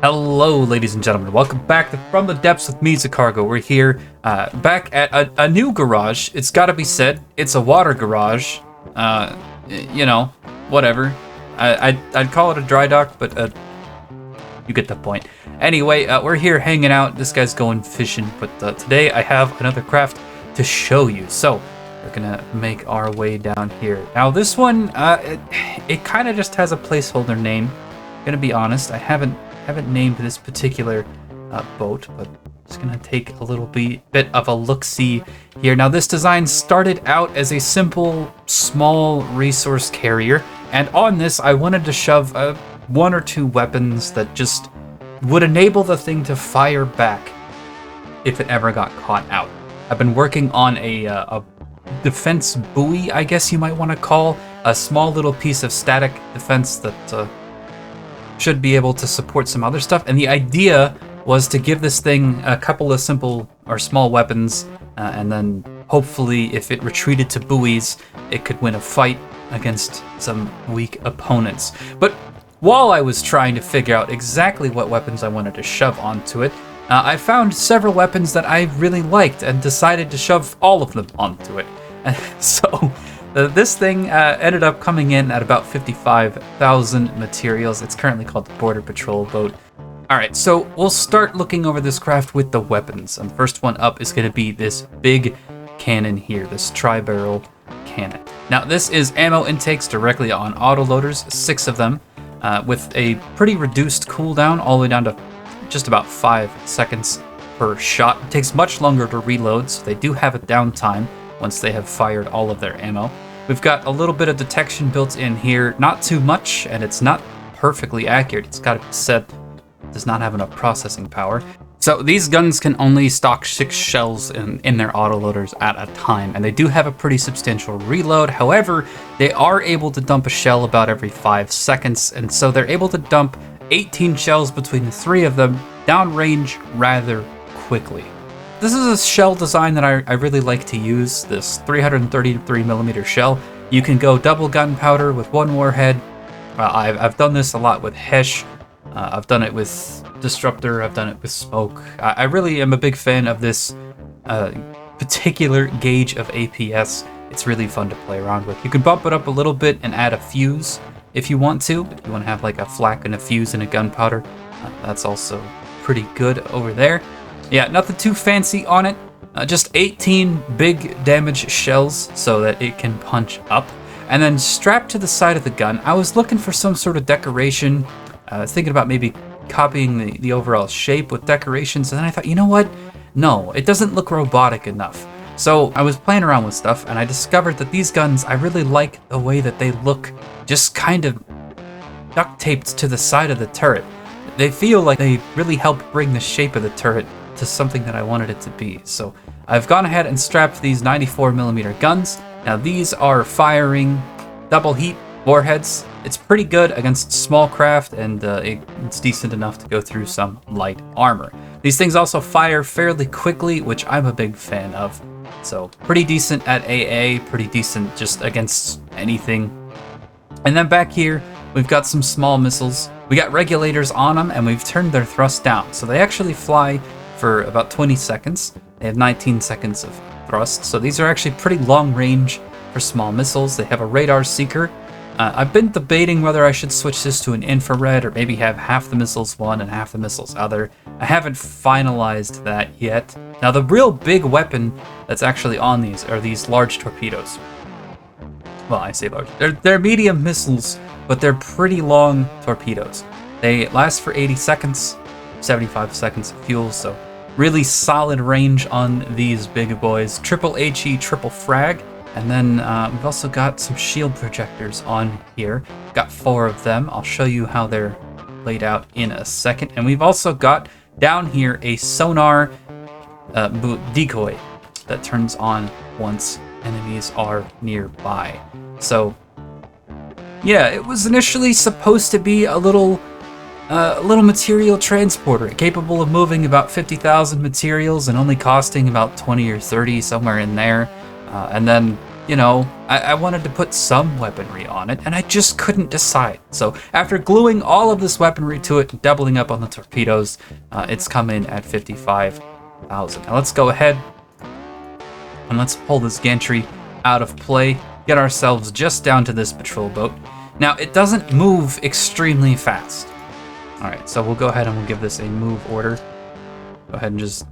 Hello, ladies and gentlemen. Welcome back to From the Depths with me, Zicargo. We're here back at a new garage. It's got to be said, it's a water garage. You know, whatever. I'd call it a dry dock, but you get the point. Anyway, we're here hanging out. This guy's going fishing, but today I have another craft to show you. So we're gonna make our way down here. Now this one, it kind of just has a placeholder name. Gonna be honest, I haven't named this particular boat, but just gonna take a little bit of a look-see here. Now this design started out as a simple, small resource carrier, and on this I wanted to shove one or two weapons that just would enable the thing to fire back if it ever got caught out. I've been working on a defense buoy, I guess you might want to call, a small little piece of static defense that should be able to support some other stuff, and the idea was to give this thing a couple of simple or small weapons, and then hopefully if it retreated to buoys, it could win a fight against some weak opponents. But while I was trying to figure out exactly what weapons I wanted to shove onto it, I found several weapons that I really liked and decided to shove all of them onto it. So this thing ended up coming in at about 55,000 materials. It's currently called the Border Patrol boat. Alright, so we'll start looking over this craft with the weapons. And the first one up is going to be this big cannon here, this tri-barrel cannon. Now this is ammo intakes directly on autoloaders, 6 of them, with a pretty reduced cooldown, all the way down to just about 5 seconds per shot. It takes much longer to reload, so they do have a downtime once they have fired all of their ammo. We've got a little bit of detection built in here, not too much, and it's not perfectly accurate. It's got to be said, it does not have enough processing power. So these guns can only stock 6 shells in their autoloaders at a time, and they do have a pretty substantial reload. However, they are able to dump a shell about every 5 seconds, and so they're able to dump 18 shells between the 3 of them downrange rather quickly. This is a shell design that I really like to use, this 333mm shell. You can go double gunpowder with 1 warhead. I've done this a lot with Hesh. I've done it with Disruptor. I've done it with Smoke. I really am a big fan of this particular gauge of APS. It's really fun to play around with. You can bump it up a little bit and add a fuse if you want to. If you want to have like a flak and a fuse and a gunpowder, that's also pretty good over there. Yeah, nothing too fancy on it. Just 18 big damage shells so that it can punch up. And then strapped to the side of the gun, I was looking for some sort of decoration. I was thinking about maybe copying the overall shape with decorations. And then I thought, you know what? No, it doesn't look robotic enough. So I was playing around with stuff, and I discovered that these guns, I really like the way that they look just kind of duct taped to the side of the turret. They feel like they really help bring the shape of the turret to something that I wanted it to be. So I've gone ahead and strapped these 94mm guns. Now these are firing double heat warheads. It's pretty good against small craft, and it's decent enough to go through some light armor. These things also fire fairly quickly, which I'm a big fan of. So pretty decent at AA, pretty decent just against anything. And then back here, we've got some small missiles. We got regulators on them, and we've turned their thrust down. So they actually fly for about 20 seconds. They have 19 seconds of thrust, so these are actually pretty long range for small missiles. They have a radar seeker. I've been debating whether I should switch this to an infrared or maybe have half the missiles one and half the missiles other. I haven't finalized that yet. Now the real big weapon that's actually on these are these large torpedoes. Well, I say large. They're medium missiles, but they're pretty long torpedoes. They last for 80 seconds, 75 seconds of fuel, so really solid range on these big boys. Triple HE, triple frag. And then we've also got some shield projectors on here. Got 4 of them. I'll show you how they're laid out in a second. And we've also got down here a sonar decoy that turns on once enemies are nearby. So yeah, it was initially supposed to be a little material transporter, capable of moving about 50,000 materials and only costing about 20 or 30, somewhere in there. And then, you know, I wanted to put some weaponry on it, and I just couldn't decide. So after gluing all of this weaponry to it, doubling up on the torpedoes, it's come in at 55,000. Now let's go ahead and let's pull this gantry out of play, get ourselves just down to this patrol boat. Now, it doesn't move extremely fast. All right, so we'll go ahead and we'll give this a move order. Go ahead and just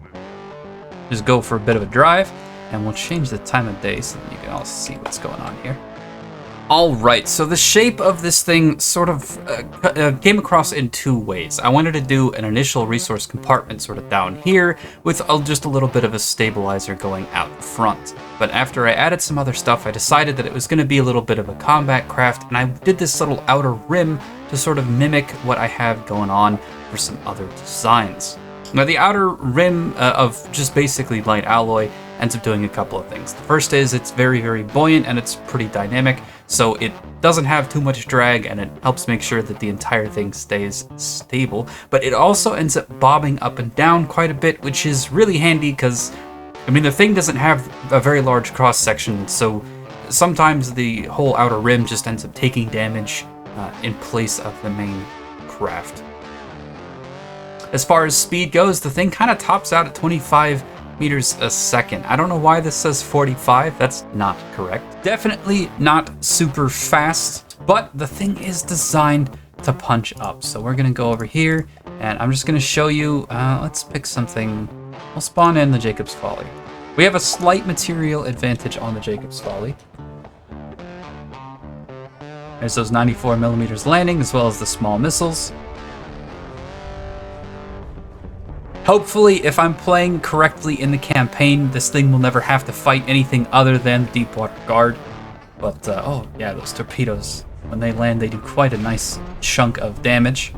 go for a bit of a drive. And we'll change the time of day so that you can all see what's going on here. All right, so the shape of this thing sort of came across in two ways. I wanted to do an initial resource compartment sort of down here with just a little bit of a stabilizer going out front. But after I added some other stuff, I decided that it was going to be a little bit of a combat craft, and I did this little outer rim to sort of mimic what I have going on for some other designs. Now, the outer rim of just basically light alloy ends up doing a couple of things. The first is it's very, very buoyant and it's pretty dynamic, so it doesn't have too much drag and it helps make sure that the entire thing stays stable. But it also ends up bobbing up and down quite a bit, which is really handy because, I mean, the thing doesn't have a very large cross section, so sometimes the whole outer rim just ends up taking damage in place of the main craft. As far as speed goes, the thing kind of tops out at 25 meters a second. I don't know why this says 45. That's not correct. Definitely not super fast, but the thing is designed to punch up. So we're gonna go over here and I'm just gonna show you, let's pick something. We'll spawn in the Jacob's Folly. We have a slight material advantage on the Jacob's Folly. There's those 94 millimeters landing as well as the small missiles. Hopefully, if I'm playing correctly in the campaign, this thing will never have to fight anything other than the Deepwater Guard. But, oh yeah, those torpedoes, when they land, they do quite a nice chunk of damage.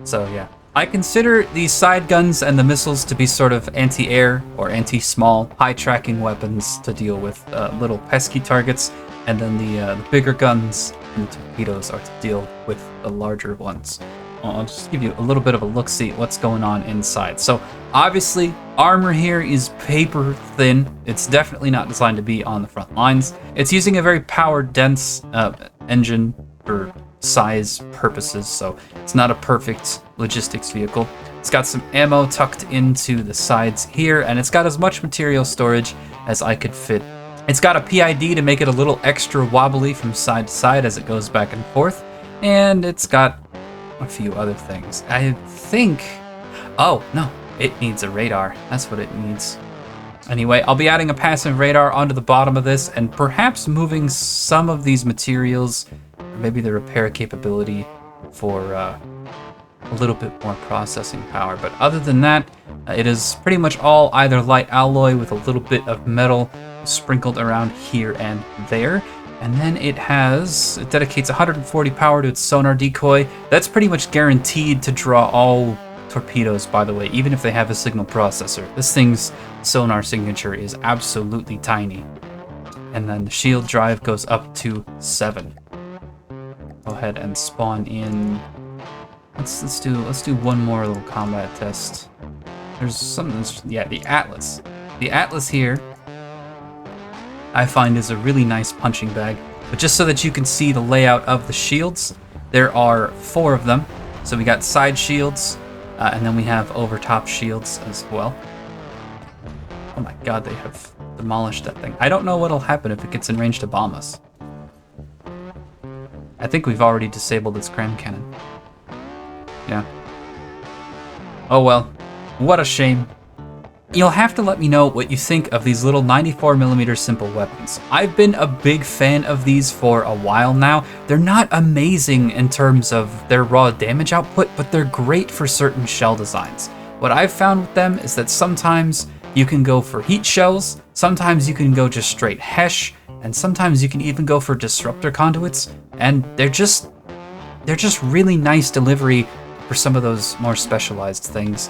So yeah, I consider these side guns and the missiles to be sort of anti-air or anti-small, high-tracking weapons to deal with little pesky targets, and then the bigger guns and the torpedoes are to deal with the larger ones. I'll just give you a little bit of a look-see at what's going on inside. So obviously, armor here is paper thin. It's definitely not designed to be on the front lines. It's using a very power-dense engine for size purposes, so it's not a perfect logistics vehicle. It's got some ammo tucked into the sides here, and it's got as much material storage as I could fit. It's got a PID to make it a little extra wobbly from side to side as it goes back and forth, and it's got a few other things. I think, oh no, it needs a radar. That's what it needs. Anyway, I'll be adding a passive radar onto the bottom of this and perhaps moving some of these materials, or maybe the repair capability for a little bit more processing power. But other than that, it is pretty much all either light alloy with a little bit of metal sprinkled around here and there. And then it dedicates 140 power to its sonar decoy. That's pretty much guaranteed to draw all torpedoes, by the way, even if they have a signal processor. This thing's sonar signature is absolutely tiny. And then the shield drive goes up to 7. Go ahead and spawn in. Let's do one more little combat test. There's something, yeah, the Atlas. The Atlas here, I find, is a really nice punching bag. But just so that you can see the layout of the shields, there are 4 of them. So we got side shields, and then we have over-top shields as well. Oh my god, they have demolished that thing. I don't know what'll happen if it gets in range to bomb us. I think we've already disabled its cram cannon. Yeah. Oh well, what a shame. You'll have to let me know what you think of these little 94mm simple weapons. I've been a big fan of these for a while now. They're not amazing in terms of their raw damage output, but they're great for certain shell designs. What I've found with them is that sometimes you can go for heat shells, sometimes you can go just straight HESH, and sometimes you can even go for disruptor conduits, and they're just really nice delivery for some of those more specialized things.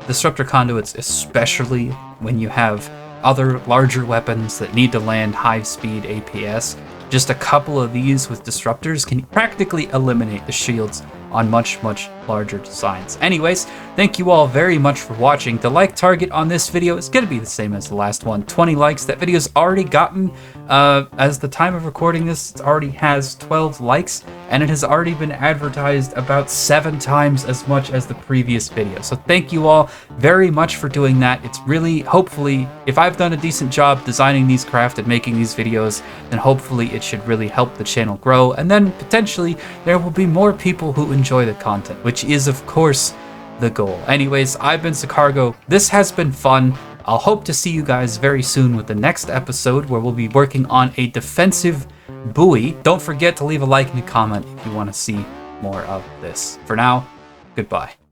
Disruptor conduits, especially when you have other larger weapons that need to land high-speed APS. Just a couple of these with disruptors can practically eliminate the shields on much, much larger designs. Anyways, thank you all very much for watching. The like target on this video is going to be the same as the last one, 20 likes. That video's already gotten, as the time of recording this, it already has 12 likes, and it has already been advertised about 7 times as much as the previous video. So thank you all very much for doing that. It's really, hopefully, if I've done a decent job designing these craft and making these videos, then hopefully it should really help the channel grow, and then potentially there will be more people who enjoy the content, which is of course the goal. Anyways, I've been Zicargo. This has been fun. I'll hope to see you guys very soon with the next episode where we'll be working on a defensive buoy. Don't forget to leave a like and a comment if you want to see more of this. For now, goodbye.